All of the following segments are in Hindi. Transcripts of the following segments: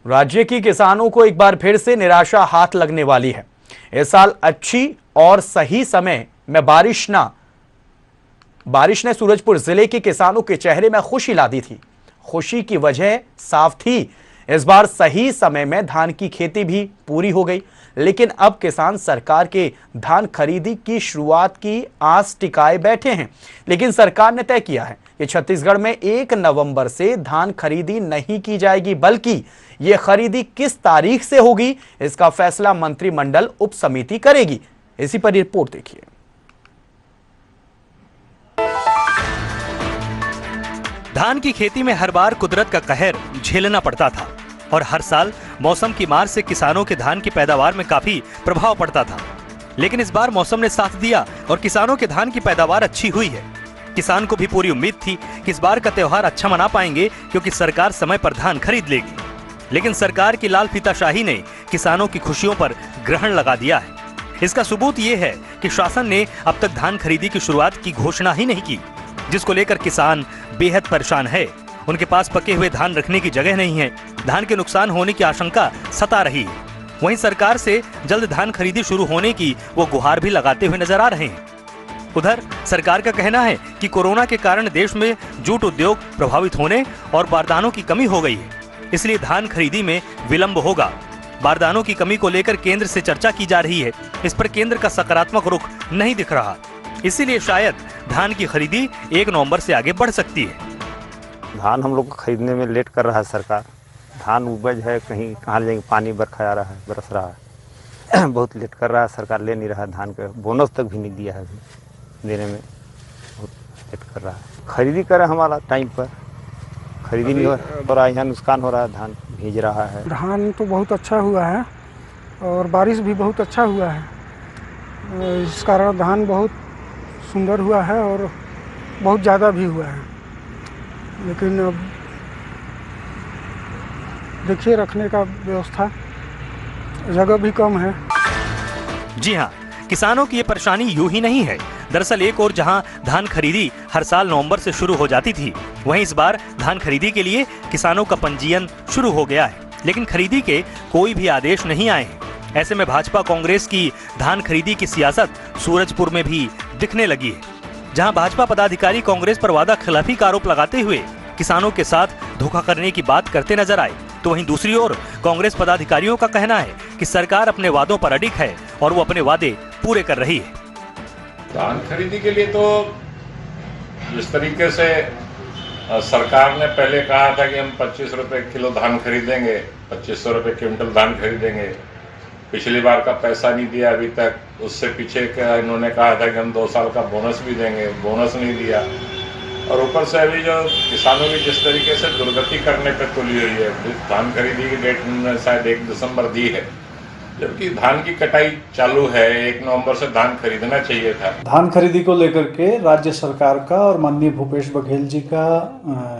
राज्य की किसानों को एक बार फिर से निराशा हाथ लगने वाली है। इस साल अच्छी और सही समय में बारिश ने सूरजपुर जिले के किसानों के चेहरे में खुशी ला दी थी। खुशी की वजह साफ थी, इस बार सही समय में धान की खेती भी पूरी हो गई। लेकिन अब किसान सरकार के धान खरीदी की शुरुआत की आस टिकाए बैठे हैं। लेकिन सरकार ने तय किया है कि छत्तीसगढ़ में 1 नवंबर से धान खरीदी नहीं की जाएगी, बल्कि ये खरीदी किस तारीख से होगी इसका फैसला मंत्रिमंडल उप समिति करेगी। इसी पर रिपोर्ट देखिए। धान की खेती में हर बार कुदरत का कहर झेलना पड़ता था और हर साल मौसम की मार से किसानों के धान की पैदावार में काफी प्रभाव पड़ता था। लेकिन इस बार मौसम ने साथ दिया और किसानों के धान की पैदावार अच्छी हुई है। किसान को भी पूरी उम्मीद थी कि इस बार का त्योहार अच्छा मना पाएंगे, क्योंकि सरकार समय पर धान खरीद लेगी। लेकिन सरकार की लाल फीताशाही ने किसानों की खुशियों पर ग्रहण लगा दिया है। इसका सबूत ये है कि शासन ने अब तक धान खरीदी की शुरुआत की घोषणा ही नहीं की, जिसको लेकर किसान बेहद परेशान है। उनके पास पके हुए धान रखने की जगह नहीं है। धान के नुकसान होने की आशंका सता रही है। वहीं सरकार से जल्द धान खरीदी शुरू होने की वो गुहार भी लगाते हुए नजर आ रहे हैं। उधर सरकार का कहना है कि कोरोना के कारण देश में जूट उद्योग प्रभावित होने और बारदानों की कमी हो गई है, इसलिए धान खरीदी में विलंब होगा। बारदानों की कमी को लेकर केंद्र से चर्चा की जा रही है। इस पर केंद्र का सकारात्मक रुख नहीं दिख रहा, इसीलिए शायद धान की खरीदी 1 नवंबर से आगे बढ़ सकती है। धान हम लोग को खरीदने में लेट कर रहा है सरकार। धान उपज है, कहीं कहाँ ले जाएंगे, पानी बरखा आ रहा है, बरस रहा है। बहुत लेट कर रहा है सरकार, ले नहीं रहा है। धान का बोनस तक भी नहीं दिया है, अभी देने में बहुत लेट कर रहा है। खरीदी करे हमारा टाइम पर खरीदी नहीं हो रहा है, यहाँ नुकसान हो रहा है, धान भीज रहा है। धान तो बहुत अच्छा हुआ है और बारिश भी बहुत अच्छा हुआ है, इस कारण धान बहुत सुंदर हुआ है और बहुत ज़्यादा भी हुआ है। लेकिन अब देखिए, रखने का व्यवस्था जगह भी कम है। जी हाँ, किसानों की ये परेशानी यूं ही नहीं है। दरअसल एक और जहां धान खरीदी हर साल नवंबर से शुरू हो जाती थी, वहीं इस बार धान खरीदी के लिए किसानों का पंजीयन शुरू हो गया है। लेकिन खरीदी के कोई भी आदेश नहीं आए हैं। ऐसे में भाजपा कांग्रेस की धान खरीदी की सियासत सूरजपुर में भी दिखने लगी है, जहां भाजपा पदाधिकारी कांग्रेस पर वादा खिलाफी का आरोप लगाते हुए किसानों के साथ धोखा करने की बात करते नजर आए, तो वहीं दूसरी ओर कांग्रेस पदाधिकारियों का कहना है कि सरकार अपने वादों पर अडिग है और वो अपने वादे पूरे कर रही है। धान खरीदी के लिए तो जिस तरीके से सरकार ने पहले कहा था कि हम 25 रुपए किलो धान खरीदेंगे, 2500 रुपए क्विंटल धान खरीदेंगे, पिछली बार का पैसा नहीं दिया अभी तक। उससे पीछे का इन्होंने कहा था कि हम 2 साल का बोनस भी देंगे, बोनस नहीं दिया। और ऊपर से अभी जो किसानों की जिस तरीके से दुर्गति करने पर तुली हुई है, धान खरीदी की डेट उन्होंने शायद 1 दिसंबर दी है, जबकि धान की कटाई चालू है। 1 नवंबर से धान खरीदना चाहिए था। धान खरीदी को लेकर के राज्य सरकार का और माननीय भूपेश बघेल जी का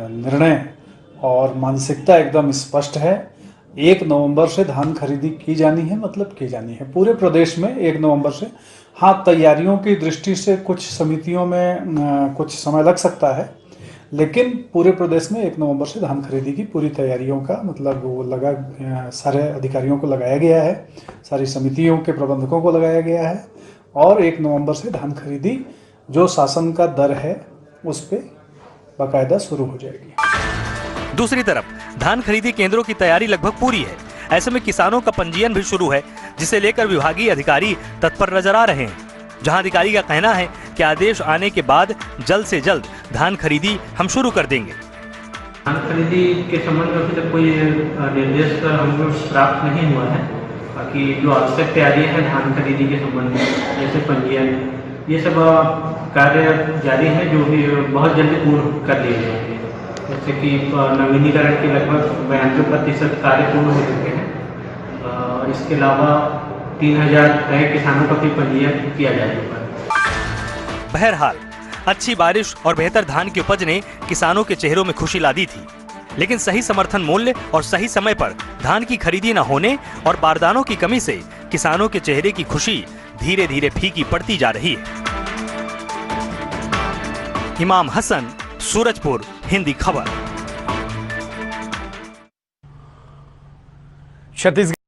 निर्णय और मानसिकता एकदम स्पष्ट है। 1 नवंबर से धान खरीदी की जानी है, मतलब की जानी है पूरे प्रदेश में 1 नवंबर से। हाँ, तैयारियों की दृष्टि से कुछ समितियों में कुछ समय लग सकता है, लेकिन पूरे प्रदेश में 1 नवंबर से धान खरीदी की पूरी तैयारियों का मतलब वो सारे अधिकारियों को लगाया गया है, सारी समितियों के प्रबंधकों को लगाया गया है और 1 नवंबर से धान खरीदी जो शासन का दर है उस पर बाकायदा शुरू हो जाएगी। दूसरी तरफ धान खरीदी केंद्रों की तैयारी लगभग पूरी है। ऐसे में किसानों का पंजीयन भी शुरू है, जिसे लेकर विभागीय अधिकारी तत्पर नजर आ रहे हैं। जहां अधिकारी का कहना है कि आदेश आने के बाद जल्द से जल्द धान खरीदी हम शुरू कर देंगे। धान खरीदी के संबंध में अभी तक कोई निर्देश हमको प्राप्त नहीं हुआ है। बाकी जो आवश्यक तैयारी है धान खरीदी के संबंध में, जैसे पंजीयन, ये सब कार्य जारी है, जो भी बहुत जल्दी पूर्ण कर लिए जाएंगे। जैसे कि नवीनीकरण के लगभग 92% कार्य पूर्ण हो चुके हैं। इसके अलावा 3000 नए किसानों का भी पंजीयन किया जा चुका है। बहरहाल अच्छी बारिश और बेहतर धान की उपज ने किसानों के चेहरों में खुशी ला दी थी, लेकिन सही समर्थन मूल्य और सही समय पर धान की खरीदी न होने और बारदानों की कमी से किसानों के चेहरे की खुशी धीरे धीरे फीकी पड़ती जा रही है। इमाम हसन, सूरजपुर, हिंदी खबर। छत्तीसगढ़